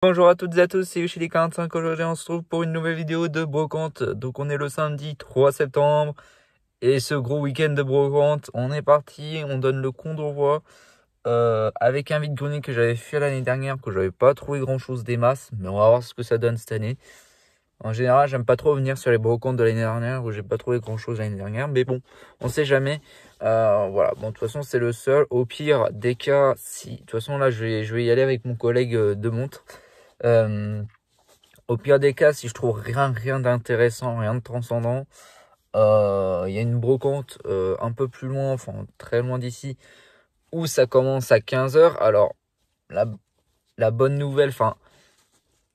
Bonjour à toutes et à tous, c'est Yoshi45. Aujourd'hui on se trouve pour une nouvelle vidéo de brocante. Donc on est le samedi 3 septembre et ce gros week-end de brocante, on est parti, on donne le compte d'envoi avec un vide-grenier que j'avais fait l'année dernière, que j'avais pas trouvé grand chose des masses, mais on va voir ce que ça donne cette année. En général, j'aime pas trop venir sur les brocantes de l'année dernière où j'ai pas trouvé grand chose l'année dernière, mais bon, on sait jamais. Voilà, bon, de toute façon, c'est le seul. Au pire des cas, si, de toute façon, là, je vais y aller avec mon collègue de montre. Au pire des cas, si je trouve rien d'intéressant, rien de transcendant, il y a une brocante un peu plus loin, enfin très loin d'ici, où ça commence à 15 h. Alors, la bonne nouvelle, enfin,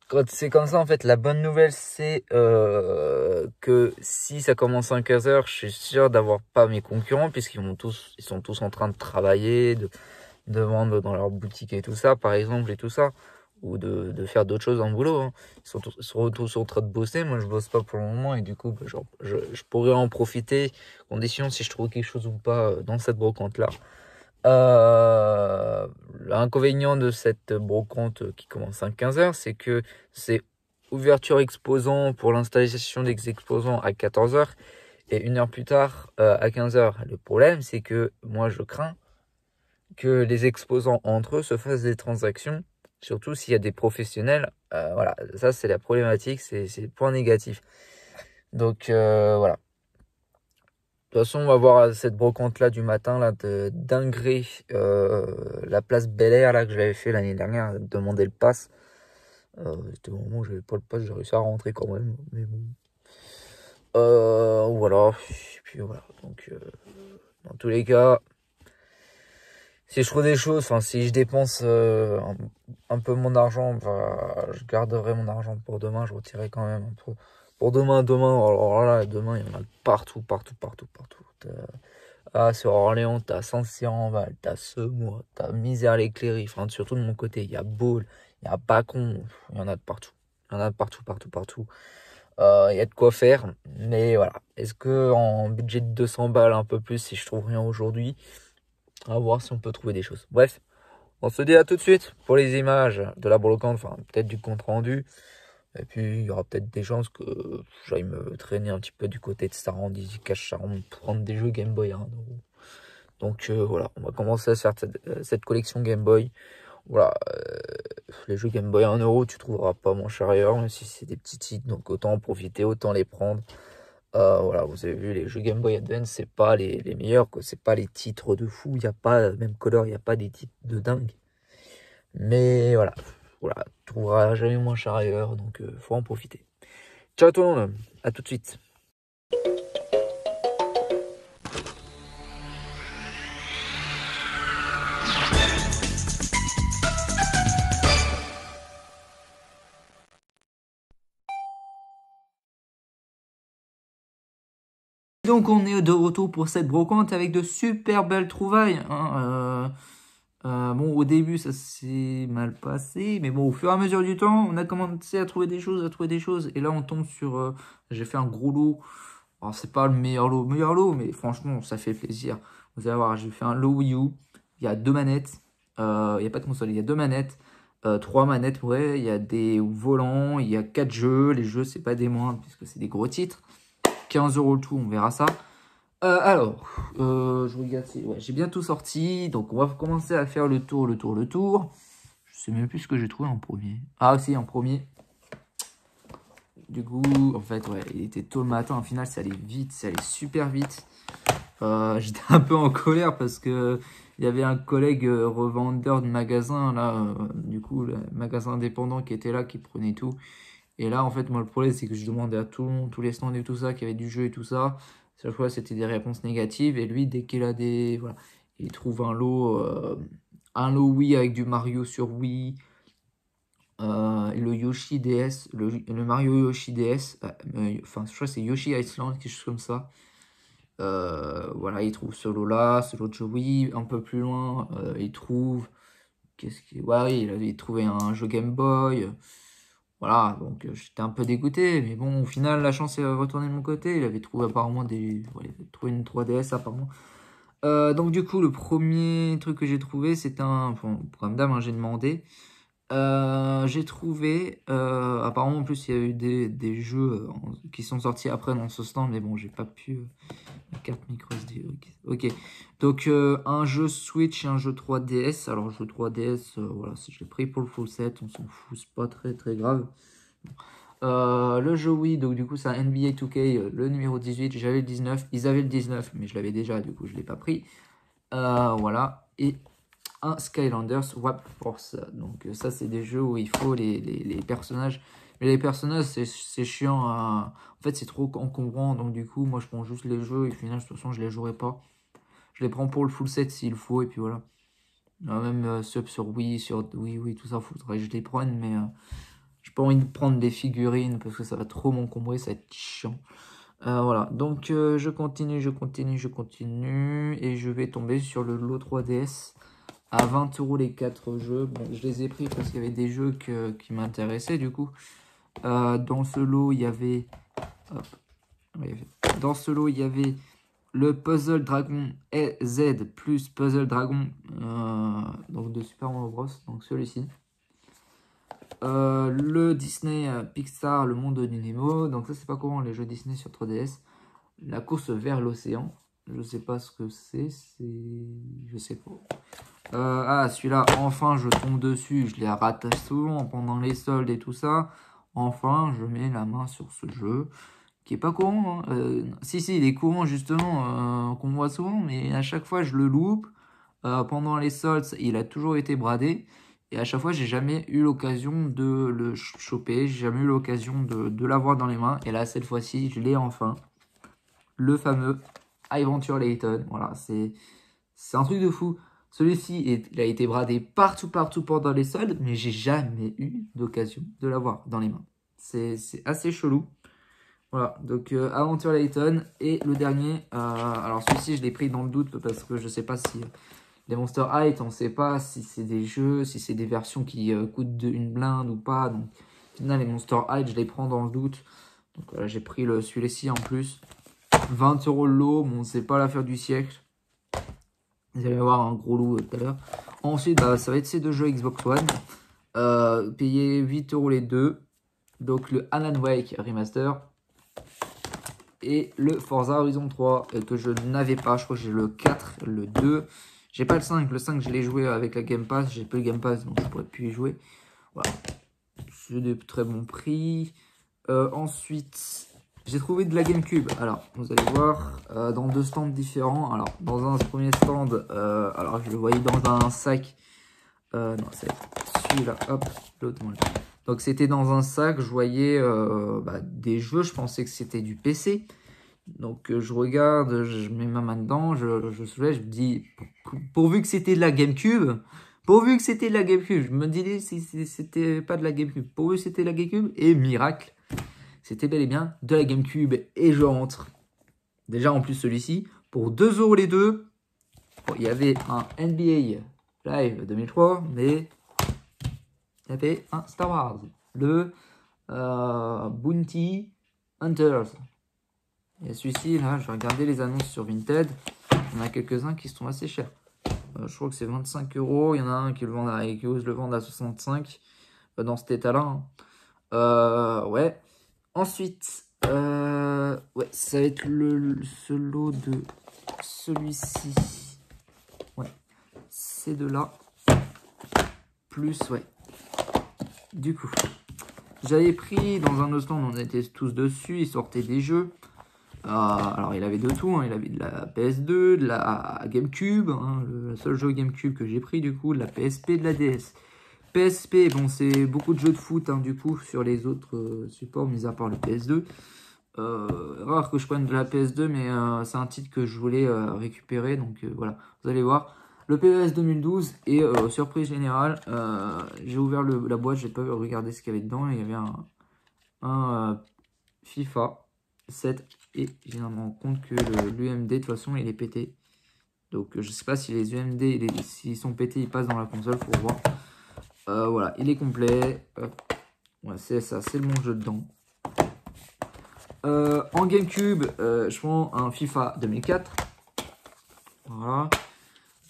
quand c'est comme ça, en fait, la bonne nouvelle, c'est que si ça commence à 15 h, je suis sûr d'avoir pas mes concurrents, puisqu'ils sont tous en train de travailler, de vendre dans leur boutique et tout ça, par exemple, et tout ça, ou de faire d'autres choses en boulot, hein. Ils sont tous en train de bosser, moi je bosse pas pour le moment, et du coup, bah, genre, je pourrais en profiter, condition si je trouve quelque chose ou pas dans cette brocante-là. L'inconvénient de cette brocante qui commence à 15 h, c'est que c'est ouverture exposant pour l'installation des exposants à 14 h, et une heure plus tard à 15 h. Le problème, c'est que moi je crains que les exposants entre eux se fassent des transactions, surtout s'il y a des professionnels. Voilà, ça c'est la problématique, c'est le point négatif. Donc voilà. De toute façon, on va voir cette brocante là du matin là d'Ingré, la place Bel Air là que j'avais fait l'année dernière, demander le pass. C'était au moment où j'avais pas le pass, j'ai réussi à rentrer quand même, mais bon. Voilà. Et puis voilà. Donc dans tous les cas, si je trouve des choses, enfin si je dépense un peu mon argent, bah, je garderai mon argent pour demain, je retirerai quand même un peu. Pour demain, alors là, demain, il y en a partout. Sur Orléans, t'as Saint-Cyr-en-Val, t'as Semois, t'as Misère-l'Éclairie, enfin surtout de mon côté, il y a Baule, il y a Bacon, il y en a de partout. Il y en a de partout. Il y a de quoi faire, mais voilà. Est-ce que en budget de 200 balles, un peu plus, si je trouve rien aujourd'hui, à voir si on peut trouver des choses. Bref, on se dit à tout de suite pour les images de la brocante, enfin peut-être du compte rendu. Et puis il y aura peut-être des chances que j'aille me traîner un petit peu du côté de Starandi, Cache-Charon, prendre des jeux Game Boy à 1 €. Donc voilà, on va commencer à faire cette collection Game Boy. Voilà, les jeux Game Boy à 1 €, tu trouveras pas moins cher ailleurs, même si c'est des petits titres, donc autant en profiter, autant les prendre. Voilà, vous avez vu, les jeux Game Boy Advance, c'est pas les meilleurs, quoi. C'est pas les titres de fou, il n'y a pas, même Color, il n'y a pas des titres de dingue. Mais voilà, tu trouveras jamais moins cher ailleurs, donc faut en profiter. Ciao tout le monde, à tout de suite. Donc on est de retour pour cette brocante avec de super belles trouvailles, hein. Bon, au début ça s'est mal passé, mais bon, au fur et à mesure du temps, on a commencé à trouver des choses, et là on tombe sur, j'ai fait un gros lot. Alors c'est pas le meilleur lot, mais franchement ça fait plaisir. Vous allez voir, j'ai fait un lot Wii U, il y a 2 manettes, il n'y a pas de console, il y a 2 manettes, 3 manettes, ouais, il y a des volants, il y a 4 jeux, les jeux c'est pas des moindres, puisque c'est des gros titres. 15 € le tout, on verra ça. Je regarde, ouais, j'ai bien tout sorti, donc on va commencer à faire le tour. Je sais même plus ce que j'ai trouvé en premier. Ah si, en premier. Du coup, en fait, ouais, il était tôt le matin, au final, ça allait vite, ça allait super vite. J'étais un peu en colère parce que il y avait un collègue revendeur de magasin, là, du coup, le magasin indépendant qui était là, qui prenait tout. Et là, en fait, moi, le problème, c'est que je demandais à tout le monde, tous les stands et tout ça, qui avait du jeu et tout ça. Chaque fois, c'était des réponses négatives. Et lui, dès qu'il a des... Voilà, il trouve un lot Wii avec du Mario sur Wii, le Yoshi DS, le Mario Yoshi DS, enfin, je crois que c'est Yoshi Iceland, quelque chose comme ça. Voilà, il trouve ce lot-là, ce lot de jeu Wii. Un peu plus loin, il trouve... Ouais, il avait trouvé un jeu Game Boy. Voilà, donc j'étais un peu dégoûté, mais bon, au final, la chance est retournée de mon côté. Il avait trouvé apparemment il avait trouvé une 3DS apparemment. Donc du coup, le premier truc que j'ai trouvé, c'était un... Bon, pour madame, hein, j'ai demandé. J'ai trouvé, apparemment en plus il y a eu des jeux qui sont sortis après dans ce stand, mais bon j'ai pas pu, la carte micro SD, ok. Donc un jeu Switch et un jeu 3DS, alors jeu 3DS, voilà, si je l'ai pris pour le full set, on s'en fout, c'est pas très grave. Le jeu Wii, donc du coup c'est un NBA 2K, le numéro 18, j'avais le 19, ils avaient le 19, mais je l'avais déjà, du coup je l'ai pas pris. Voilà, et un Skylanders Warp Force. Donc ça c'est des jeux où il faut les personnages. Mais les personnages c'est chiant en fait c'est trop encombrant. Donc du coup moi je prends juste les jeux et finalement de toute façon je les jouerai pas. Je les prends pour le full set s'il faut et puis voilà. Même ceux sur Wii, sur oui tout ça faudrait que je les prenne mais j'ai pas envie de prendre des figurines parce que ça va trop m'encombrer, ça va être chiant. Voilà, donc je continue et je vais tomber sur le lot 3DS à 20 € les 4 jeux. Bon, je les ai pris parce qu'il y avait des jeux qui m'intéressaient du coup. Dans ce lot, il y avait... hop, dans ce lot, il y avait le Puzzle Dragon Z plus Puzzle Dragon donc de Super Mario Bros. Donc celui-ci. Le Disney Pixar, le monde du Nemo. Donc ça, c'est pas courant les jeux Disney sur 3DS. La course vers l'océan. Je sais pas ce que c'est. Je sais pas. Celui-là, enfin, je tombe dessus. Je les rate souvent pendant les soldes et tout ça. Enfin, je mets la main sur ce jeu. Qui est pas courant. Hein. Si, il est courant, justement, qu'on voit souvent. Mais à chaque fois, je le loupe. Pendant les soldes, il a toujours été bradé. Et à chaque fois, j'ai jamais eu l'occasion de le choper. J'ai jamais eu l'occasion de l'avoir dans les mains. Et là, cette fois-ci, je l'ai enfin. Le fameux Adventure Layton. Voilà, c'est un truc de fou. Celui-ci, il a été bradé partout pendant les soldes, mais j'ai jamais eu d'occasion de l'avoir dans les mains. C'est assez chelou. Voilà, donc Adventure Layton. Et le dernier, alors celui-ci, je l'ai pris dans le doute parce que je sais pas si les Monster High, on sait pas si c'est des jeux, si c'est des versions qui coûtent une blinde ou pas. Donc, finalement, les Monster High, je les prends dans le doute. Donc voilà, j'ai pris celui-ci en plus. 20 € le lot, bon, c'est pas l'affaire du siècle. Vous allez avoir un gros lot tout à l'heure. Ensuite, ça va être ces deux jeux Xbox One. Payer 8 € les deux. Donc le Alan Wake Remaster. Et le Forza Horizon 3 que je n'avais pas. Je crois que j'ai le 4, le 2. J'ai pas le 5. Le 5, je l'ai joué avec la Game Pass. J'ai plus le Game Pass, donc je pourrais plus y jouer. Voilà. C'est de très bons prix. Ensuite, j'ai trouvé de la GameCube. Alors, vous allez voir, dans deux stands différents. Alors, dans un premier stand, alors je le voyais dans un sac. Non, c'est celui-là, hop, l'autre. Donc, c'était dans un sac. Je voyais des jeux. Je pensais que c'était du PC. Donc, je regarde, je mets ma main dedans. Je soulève, je me dis, pourvu que c'était de la GameCube. Pourvu que c'était de la GameCube. Je me disais si c'était pas de la GameCube. Pourvu que c'était de la GameCube. Et miracle. C'était bel et bien de la GameCube et je rentre. Déjà en plus celui-ci, pour 2 € les deux, il y avait un NBA Live 2003, mais il y avait un Star Wars, le Bounty Hunters. Et celui-ci, là, je regardais les annonces sur Vinted, il y en a quelques-uns qui sont assez chers. Je crois que c'est 25 €, il y en a un qui ose le vendre à 65 dans cet état-là. Hein. Ouais. Ensuite, ouais, ça va être ce lot de celui-ci. Ouais, ces deux-là. Plus, ouais. Du coup, j'avais pris dans un autre stand, on était tous dessus, il sortait des jeux. Alors, il avait de tout, hein. Il avait de la PS2, de la GameCube, hein, le seul jeu GameCube que j'ai pris, du coup, de la PSP, de la DS. PSP, bon, c'est beaucoup de jeux de foot, hein, du coup, sur les autres supports, mis à part le PS2. Rare que je prenne de la PS2, mais c'est un titre que je voulais récupérer, donc voilà, vous allez voir. Le PES 2012, et surprise générale, j'ai ouvert la boîte, j'ai pas regardé ce qu'il y avait dedans, et il y avait un FIFA 7, et je me rends compte que l'UMD, de toute façon, il est pété. Donc je sais pas si les UMD, s'ils sont pétés, ils passent dans la console, faut voir. Voilà, il est complet. Ouais, c'est ça, c'est le bon jeu dedans. En GameCube, je prends un FIFA 2004. Voilà.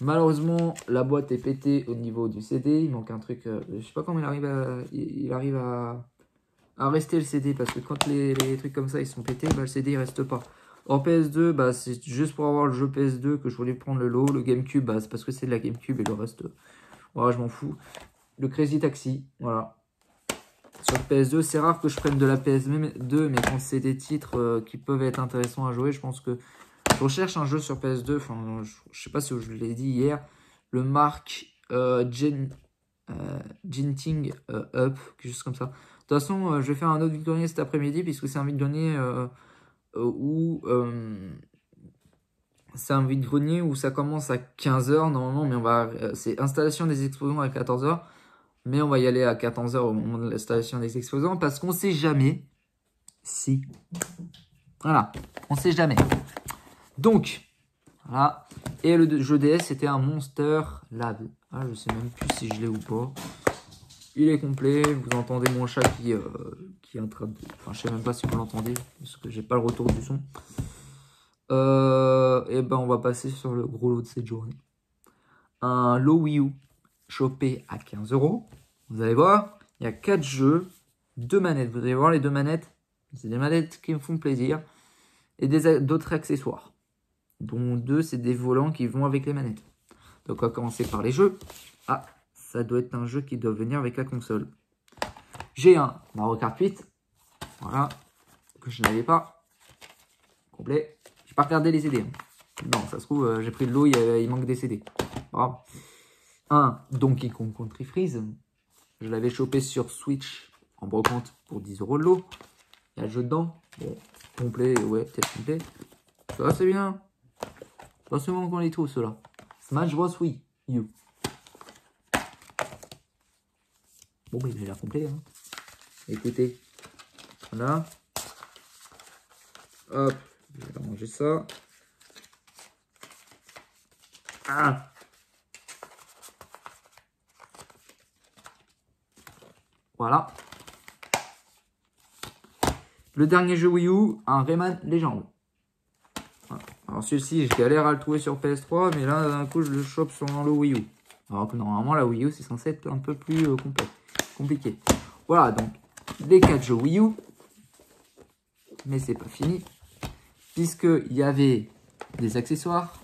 Malheureusement, la boîte est pétée au niveau du CD. Il manque un truc. Je sais pas comment il arrive à rester le CD. Parce que quand les trucs comme ça ils sont pétés, bah, le CD il reste pas. En PS2, bah, c'est juste pour avoir le jeu PS2 que je voulais prendre le lot. Le GameCube, bah, c'est parce que c'est de la GameCube et le reste, voilà, je m'en fous. Le Crazy Taxi, voilà. Sur PS2, c'est rare que je prenne de la PS2, mais quand c'est des titres qui peuvent être intéressants à jouer, je pense que je recherche un jeu sur PS2. Enfin, je sais pas si je l'ai dit hier. Le Mark Jinting Up, quelque chose comme ça. De toute façon, je vais faire un autre vide-grenier cet après-midi, puisque c'est un vide-grenier où c'est un vide-grenier où ça commence à 15 h normalement, mais on va c'est installation des exposants à 14 h, mais on va y aller à 14 h au moment de l'installation des exposants parce qu'on sait jamais si. Voilà, on sait jamais. Donc, voilà. Et le jeu DS, c'était un Monster Lab. Ah, je sais même plus si je l'ai ou pas. Il est complet. Vous entendez mon chat qui est en train de... Enfin, je sais même pas si vous l'entendez, parce que j'ai pas le retour du son. Et ben, on va passer sur le gros lot de cette journée. Un lot Wii U chopé à 15 €. Vous allez voir, il y a 4 jeux, 2 manettes. Vous allez voir les 2 manettes. C'est des manettes qui me font plaisir. Et d'autres accessoires. Dont 2, c'est des volants qui vont avec les manettes. Donc on va commencer par les jeux. Ah, ça doit être un jeu qui doit venir avec la console. J'ai un Mario Kart 8. Voilà. Que je n'avais pas. Complet. J'ai pas regardé les CD. Non, ça se trouve, j'ai pris de l'eau, il manque des CD. Bravo. Un Donkey Kong Country Freeze. Je l'avais chopé sur Switch en brocante pour 10 € de l'eau. Il y a le jeu dedans. Bon, complet, ouais, peut-être complet. Ça, c'est bien. Pas seulement qu'on les trouve, ceux-là. Smash Bros. Wii U. Bon, mais il a l'air complet. Hein. Écoutez. Voilà. Hop. Je vais ranger ça. Ah. Voilà. Le dernier jeu Wii U, un Rayman Legend. Voilà. Alors celui-ci, je galère à le trouver sur PS3, mais là, d'un coup, je le chope sur le Wii U. Alors que normalement, la Wii U, c'est censé être un peu plus compliqué. Voilà, donc, les 4 jeux Wii U. Mais c'est pas fini. Puisqu'il y avait des accessoires,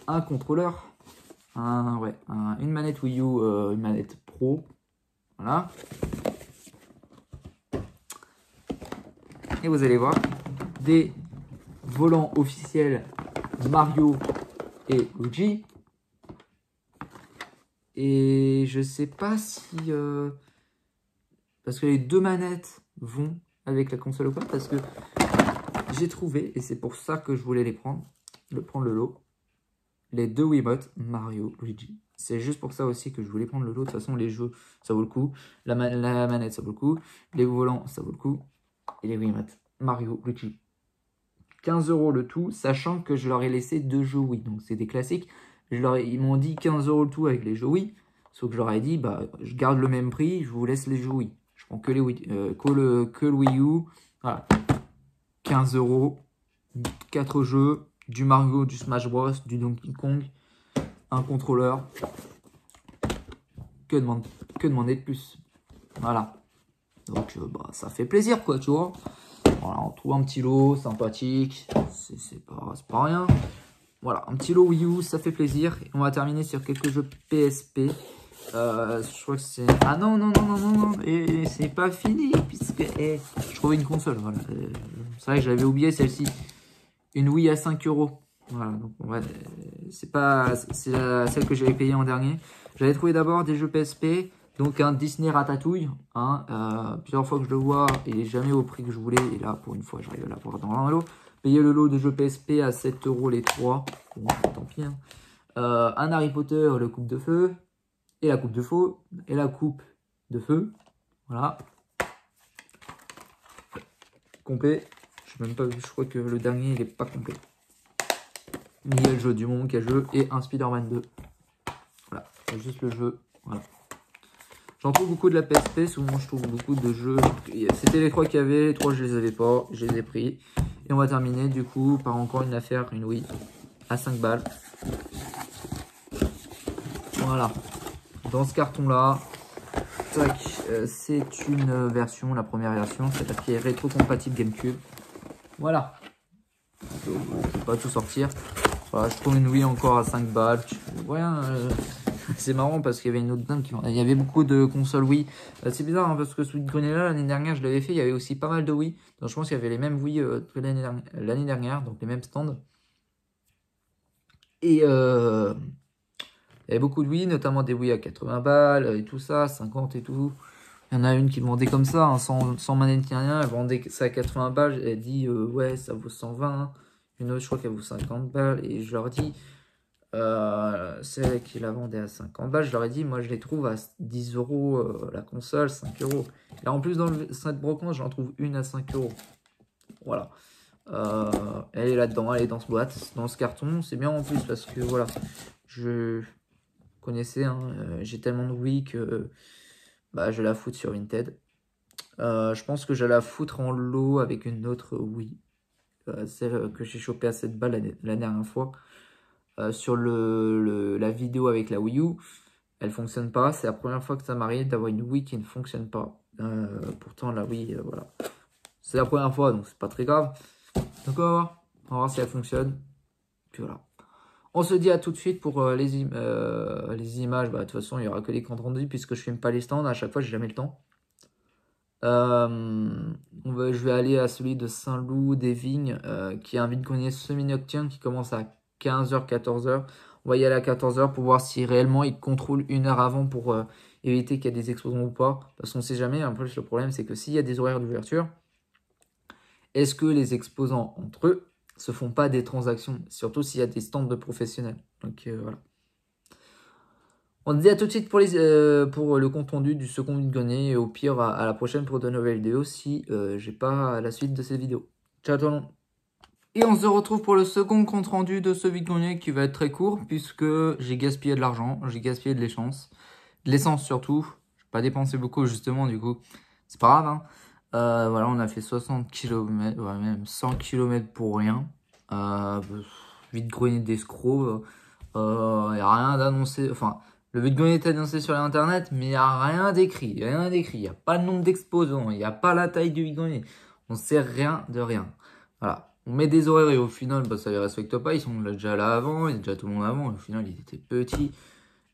un contrôleur, une manette Wii U, une manette Pro. Voilà. Et vous allez voir des volants officiels Mario et Luigi. Et je sais pas si... parce que les 2 manettes vont avec la console ou pas. Parce que j'ai trouvé, et c'est pour ça que je voulais prendre le lot, les 2 Wiimotes Mario Luigi. C'est juste pour ça aussi que je voulais prendre le lot. De toute façon, les jeux, ça vaut le coup. La manette, ça vaut le coup. Les volants, ça vaut le coup. Et les Wiimotes Mario Luigi. 15 € le tout, sachant que je leur ai laissé 2 jeux Wii. Donc c'est des classiques. Ils m'ont dit 15 € le tout avec les jeux Wii. Sauf que je leur ai dit, bah, je garde le même prix, je vous laisse les jeux Wii. Je prends que, que le Wii U. Voilà. 15 €, 4 jeux, du Mario, du Smash Bros, du Donkey Kong, un contrôleur. Que demander de plus? Voilà. Donc, bah, ça fait plaisir, quoi, tu vois. Voilà, on trouve un petit lot sympathique. C'est pas rien. Voilà, un petit lot Wii U, ça fait plaisir. Et on va terminer sur quelques jeux PSP. Je crois que c'est... Ah non. Et c'est pas fini, puisque... je trouve une console, voilà. C'est vrai que j'avais oublié celle-ci. Une Wii à 5 €. Voilà, donc c'est celle que j'avais payée en dernier. J'avais trouvé d'abord des jeux PSP. Donc un Disney Ratatouille, hein, plusieurs fois que je le vois, il n'est jamais au prix que je voulais. Et là, pour une fois, j'arrive à l'avoir dans un lot. Payer le lot de jeux PSP à 7 € les 3. Bon, tant pis. Hein. Un Harry Potter, le coupe de feu. Et la coupe de feu. Et la coupe de feu. Voilà. Complet. Je sais même pas, je crois que le dernier, il n'est pas complet. Il y a le jeu du Mon jeu et un Spider-Man 2. Voilà, c'est juste le jeu. Voilà. J'en trouve beaucoup de la PSP, souvent je trouve beaucoup de jeux. C'était les 3 qu'il y avait, les 3 je les avais pas, je les ai pris. Et on va terminer du coup par encore une affaire, une Wii à 5 balles. Voilà. Dans ce carton-là, c'est une version, la première version, c'est la qui est rétro-compatible GameCube. Voilà. Je ne peux pas tout sortir. Voilà, je trouve une Wii encore à 5 balles. Ouais, c'est marrant parce qu'il y avait une autre dame il y avait beaucoup de consoles Wii. C'est bizarre hein, parce que ce Wii là l'année dernière, je l'avais fait. Il y avait aussi pas mal de Wii. Donc je pense qu'il y avait les mêmes Wii que l'année dernière, donc les mêmes stands. Et il y avait beaucoup de Wii, notamment des Wii à 80 balles et tout ça, 50 et tout. Il y en a une qui vendait comme ça, hein, sans manette ni rien. Elle vendait ça à 80 balles. Elle dit ouais, ça vaut 120. Une autre, je crois qu'elle vaut 50 balles. Et je leur dis, celle qui la vendait à 50 balles, je leur ai dit, moi je les trouve à 10 euros la console, 5 euros. Là en plus, dans le set brocante, j'en trouve une à 5 euros. Voilà. Elle est là-dedans, elle est dans ce boîte, dans ce carton. C'est bien en plus parce que voilà, je connaissais, hein, j'ai tellement de Wii que bah, je vais la foutre sur Vinted. Je pense que je vais la foutre en lot avec une autre Wii. Celle que j'ai chopée à 7 balles la dernière fois. Sur la vidéo avec la Wii U, elle fonctionne pas. C'est la première fois que ça m'arrive d'avoir une Wii qui ne fonctionne pas. Pourtant, la Wii, voilà. C'est la première fois, donc c'est pas très grave. Donc on va voir si elle fonctionne. Puis voilà. On se dit à tout de suite pour les images. Bah, de toute façon, il n'y aura que les comptes rendus puisque je filme pas les stands. À chaque fois, j'ai jamais le temps. Je vais aller à celui de Saint-Loup des Vignes, qui est un vide-grenier semi-nocturne qui commence à 15h, 14h. On va y aller à 14h pour voir si réellement il contrôle une heure avant pour éviter qu'il y ait des explosions ou pas. Parce qu'on sait jamais. En plus, le problème, c'est que s'il y a des horaires d'ouverture, est-ce que les exposants entre eux se font pas des transactions? Surtout s'il y a des stands de professionnels. Donc voilà. On se dit à tout de suite pour le compte rendu du second vide-grenier et au pire à la prochaine pour de nouvelles vidéos si j'ai pas la suite de cette vidéo. Ciao tout le monde. Et on se retrouve pour le second compte rendu de ce vide-grenier qui va être très court puisque j'ai gaspillé de l'argent, j'ai gaspillé de l'essence. De l'essence surtout. Je n'ai pas dépensé beaucoup justement du coup. C'est pas grave hein. Voilà, on a fait 60 km, ouais, même 100 km pour rien. Vide-grenier d'escrocs. Il n'y a rien d'annoncé. Enfin, le vide-grenier est annoncé sur l'internet, mais il n'y a rien d'écrit. Rien d'écrit. Il n'y a pas le nombre d'exposants. Il n'y a pas la taille du vide-grenier. On ne sait rien de rien. Voilà. On met des horaires et au final, bah, ça ne les respecte pas. Ils sont déjà là avant. Il y a déjà tout le monde avant. Au final, ils étaient petits.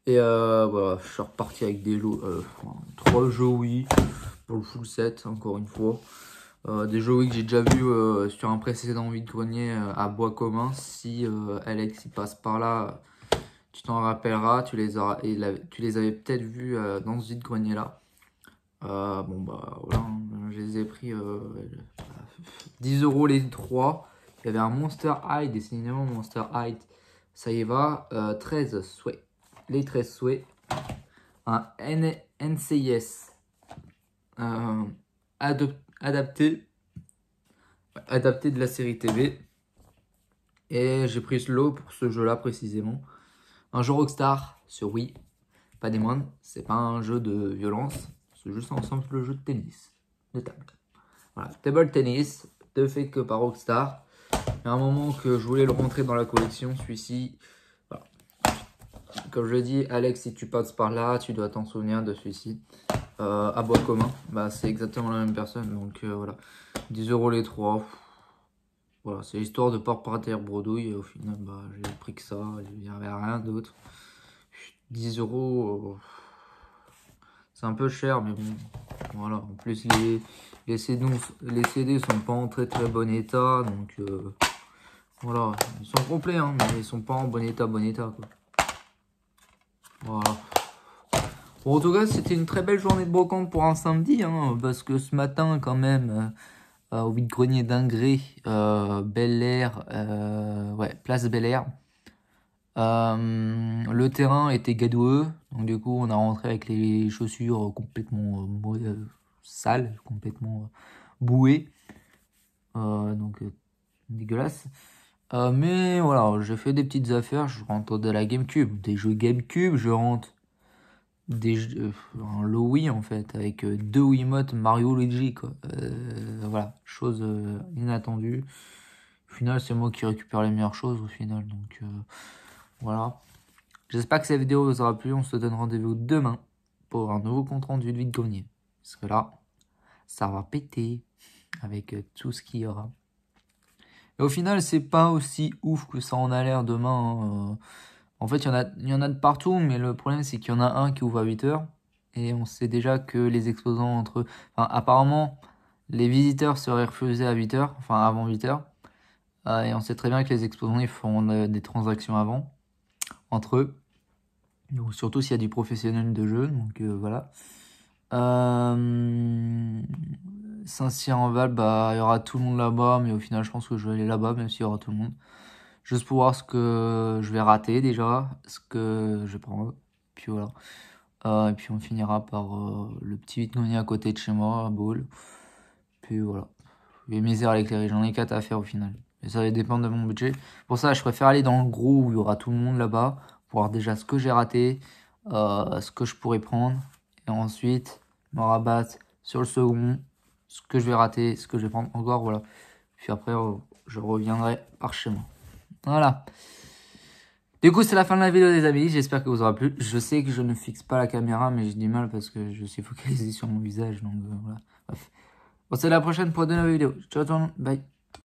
Et voilà, je suis reparti avec des jeux, 3 jeux oui, pour le full set, encore une fois. Des jeux oui que j'ai déjà vu sur un précédent vide-grenier à Bois Commun. Si Alex il passe par là, tu t'en rappelleras, tu les avais peut-être vus dans ce vide-grenier là. Bon bah voilà, hein, je les ai pris 10 euros les 3. Il y avait un Monster High, décidément Monster High, ça y va, 13 souhaits. Les 13 souhaits, un NCIS adapté de la série TV. Et j'ai pris ce lot pour ce jeu-là précisément. Un jeu Rockstar sur Wii, pas des moindres. C'est pas un jeu de violence, c'est juste un simple jeu de tennis, de table. Voilà, table tennis, de fait que par Rockstar. Il y a un moment que je voulais le rentrer dans la collection, celui-ci. Voilà. Comme je l'ai dit, Alex, si tu passes par là, tu dois t'en souvenir de celui-ci. À Bois Commun, bah, c'est exactement la même personne. Donc voilà, 10 euros les 3. Voilà, c'est l'histoire de propriétaire bredouille. Et au final, bah, j'ai pris que ça. Il n'y avait rien d'autre. 10 euros, c'est un peu cher, mais bon. Voilà, en plus, les CD sont pas en très très bon état. Donc voilà, ils sont complets, hein, mais ils sont pas en bon état, quoi. Voilà. Bon, en tout cas, c'était une très belle journée de brocante pour un samedi, hein, parce que ce matin, quand même, au vide-grenier d'Ingré, Bel Air, ouais, place Bel Air, le terrain était gadoueux, donc du coup, on a rentré avec les chaussures complètement sales, complètement bouées, donc dégueulasse. Mais voilà, j'ai fait des petites affaires, je rentre de la GameCube, des jeux GameCube, je rentre un lot Wii en fait, avec 2 Wiimotes Mario Luigi quoi. Voilà, chose inattendue. Au final, c'est moi qui récupère les meilleures choses au final, donc voilà. J'espère que cette vidéo vous aura plu. On se donne rendez-vous demain pour un nouveau compte rendu de vide-grenier. Parce que là, ça va péter avec tout ce qu'il y aura. Et au final, c'est pas aussi ouf que ça en a l'air demain. En fait, il y en a de partout, mais le problème, c'est qu'il y en a un qui ouvre à 8 h. Et on sait déjà que les exposants entre eux... Enfin, apparemment, les visiteurs seraient refusés à 8 h, enfin avant 8 h. Et on sait très bien que les exposants, ils font des transactions avant, entre eux. Donc, surtout s'il y a du professionnel de jeu, donc voilà. Saint-Cyr-en-Val, bah, il y aura tout le monde là-bas, mais au final, je pense que je vais aller là-bas, même s'il y aura tout le monde. Juste pour voir ce que je vais rater déjà, ce que je vais prendre. Puis voilà. Et puis on finira par le petit vide-grenier à côté de chez moi, à Baule. Puis voilà. Et mes airs à l'éclairer, j'en ai 4 à faire au final. Et ça va dépendre de mon budget. Pour ça, je préfère aller dans le gros où il y aura tout le monde là-bas, pour voir déjà ce que j'ai raté, ce que je pourrais prendre. Et ensuite, me rabattre sur le second, ce que je vais rater, ce que je vais prendre encore, voilà. Puis après, je reviendrai par chez moi. Voilà. Du coup, c'est la fin de la vidéo, les amis. J'espère que vous aura plu. Je sais que je ne fixe pas la caméra, mais j'ai du mal parce que je suis focalisé sur mon visage. Donc voilà. Bref. Bon, c'est la prochaine pour de nouvelles vidéos. Ciao, ciao. Bye.